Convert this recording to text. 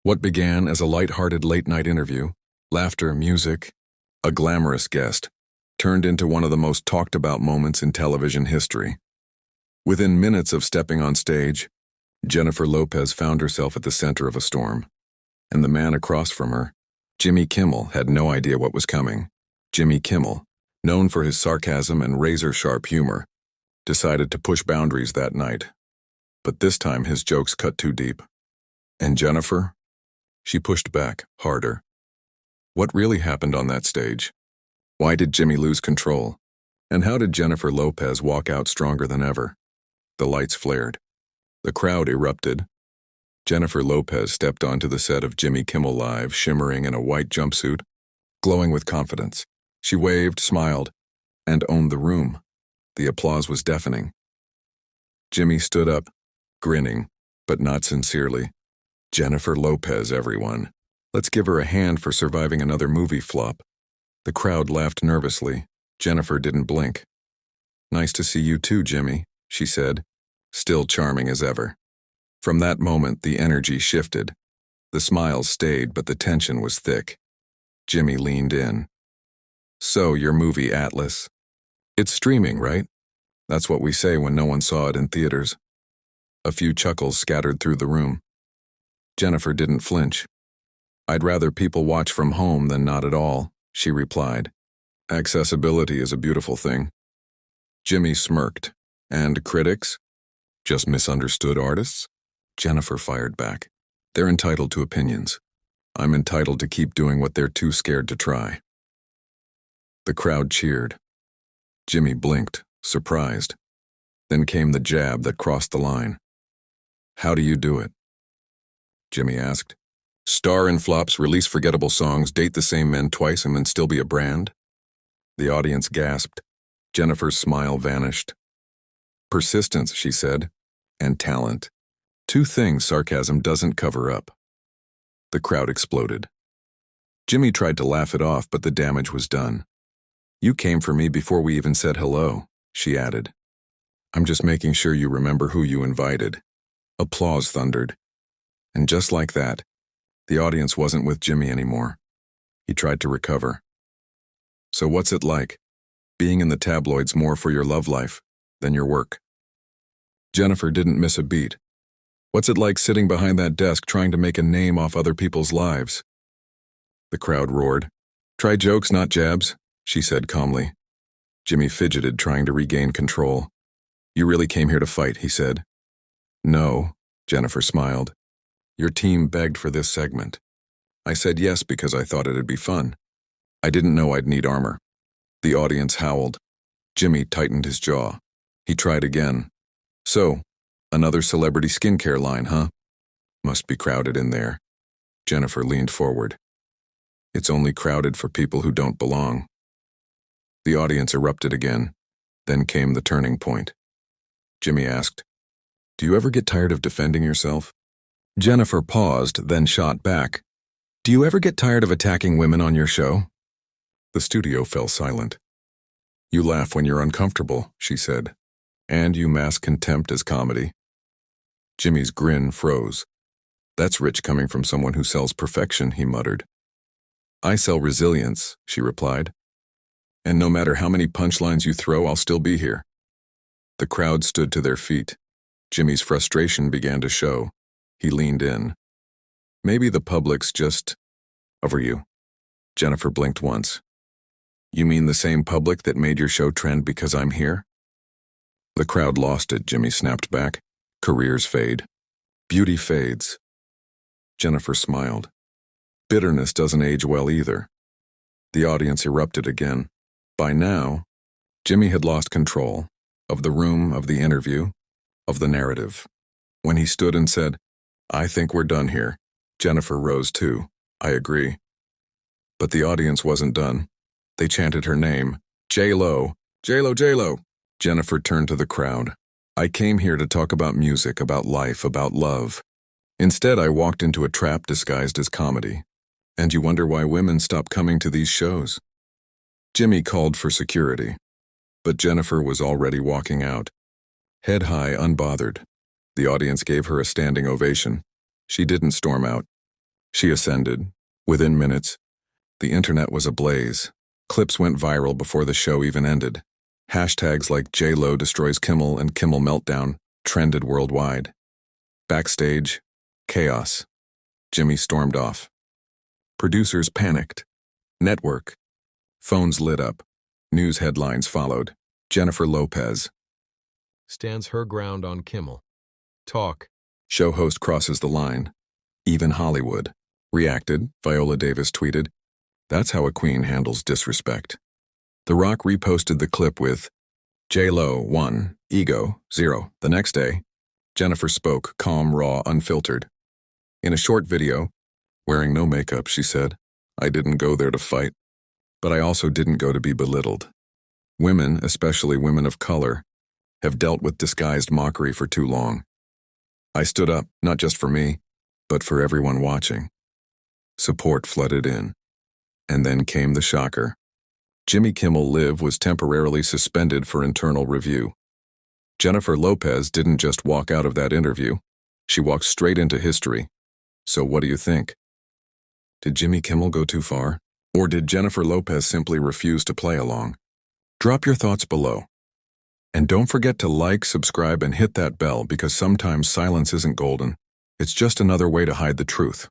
What began as a lighthearted late-night interview, laughter, music, a glamorous guest, turned into one of the most talked-about moments in television history. Within minutes of stepping on stage, Jennifer Lopez found herself at the center of a storm. And the man across from her, Jimmy Kimmel, had no idea what was coming. Jimmy Kimmel, known for his sarcasm and razor-sharp humor, decided to push boundaries that night. But this time his jokes cut too deep. And Jennifer? She pushed back, harder. What really happened on that stage? Why did Jimmy lose control? And how did Jennifer Lopez walk out stronger than ever? The lights flared. The crowd erupted. Jennifer Lopez stepped onto the set of Jimmy Kimmel Live, shimmering in a white jumpsuit, glowing with confidence. She waved, smiled, and owned the room. The applause was deafening. Jimmy stood up, grinning, but not sincerely. Jennifer Lopez, everyone. Let's give her a hand for surviving another movie flop. The crowd laughed nervously. Jennifer didn't blink. Nice to see you too, Jimmy, she said, still charming as ever. From that moment, the energy shifted. The smiles stayed, but the tension was thick. Jimmy leaned in. So, your movie Atlas. It's streaming, right? That's what we say when no one saw it in theaters. A few chuckles scattered through the room. Jennifer didn't flinch. I'd rather people watch from home than not at all, she replied. Accessibility is a beautiful thing. Jimmy smirked. And critics? Just misunderstood artists? Jennifer fired back. They're entitled to opinions. I'm entitled to keep doing what they're too scared to try. The crowd cheered. Jimmy blinked, surprised. Then came the jab that crossed the line. How do you do it? Jimmy asked. Star in flops, release forgettable songs, date the same men twice and then still be a brand? The audience gasped. Jennifer's smile vanished. Persistence, she said, and talent. Two things sarcasm doesn't cover up. The crowd exploded. Jimmy tried to laugh it off, but the damage was done. You came for me before we even said hello, she added. I'm just making sure you remember who you invited. Applause thundered. And just like that, the audience wasn't with Jimmy anymore. He tried to recover. So what's it like, being in the tabloids more for your love life than your work? Jennifer didn't miss a beat. What's it like sitting behind that desk trying to make a name off other people's lives? The crowd roared. Try jokes, not jabs, she said calmly. Jimmy fidgeted, trying to regain control. You really came here to fight, he said. No, Jennifer smiled. Your team begged for this segment. I said yes because I thought it'd be fun. I didn't know I'd need armor. The audience howled. Jimmy tightened his jaw. He tried again. So, another celebrity skincare line, huh? Must be crowded in there. Jennifer leaned forward. It's only crowded for people who don't belong. The audience erupted again. Then came the turning point. Jimmy asked, Do you ever get tired of defending yourself? Jennifer paused, then shot back. Do you ever get tired of attacking women on your show? The studio fell silent. You laugh when you're uncomfortable, she said. And you mask contempt as comedy. Jimmy's grin froze. That's rich coming from someone who sells perfection, he muttered. I sell resilience, she replied. And no matter how many punchlines you throw, I'll still be here. The crowd stood to their feet. Jimmy's frustration began to show. He leaned in. Maybe the public's just over you. Jennifer blinked once. You mean the same public that made your show trend because I'm here? The crowd lost it, Jimmy snapped back. Careers fade. Beauty fades. Jennifer smiled. Bitterness doesn't age well either. The audience erupted again. By now, Jimmy had lost control of the room, of the interview, of the narrative. When he stood and said, I think we're done here, Jennifer rose too. I agree. But the audience wasn't done. They chanted her name. J.Lo, J.Lo, J.Lo. Jennifer turned to the crowd. I came here to talk about music, about life, about love. Instead, I walked into a trap disguised as comedy. And you wonder why women stop coming to these shows. Jimmy called for security. But Jennifer was already walking out. Head high, unbothered. The audience gave her a standing ovation. She didn't storm out. She ascended. Within minutes, the internet was ablaze. Clips went viral before the show even ended. Hashtags like J.Lo destroys Kimmel and Kimmel meltdown trended worldwide. Backstage, chaos. Jimmy stormed off. Producers panicked. Network. Phones lit up. News headlines followed. Jennifer Lopez. Stands her ground on Kimmel. Talk. Show host crosses the line. Even Hollywood. Reacted, Viola Davis tweeted, "That's how a queen handles disrespect." The Rock reposted the clip with, "J.Lo, 1, ego, 0. The next day, Jennifer spoke, calm, raw, unfiltered. In a short video, wearing no makeup, she said, "I didn't go there to fight, but I also didn't go to be belittled. Women, especially women of color, have dealt with disguised mockery for too long. I stood up, not just for me, but for everyone watching." Support flooded in. And then came the shocker. Jimmy Kimmel Live was temporarily suspended for internal review. Jennifer Lopez didn't just walk out of that interview. She walked straight into history. So what do you think? Did Jimmy Kimmel go too far? Or did Jennifer Lopez simply refuse to play along? Drop your thoughts below. And don't forget to like, subscribe, and hit that bell because sometimes silence isn't golden. It's just another way to hide the truth.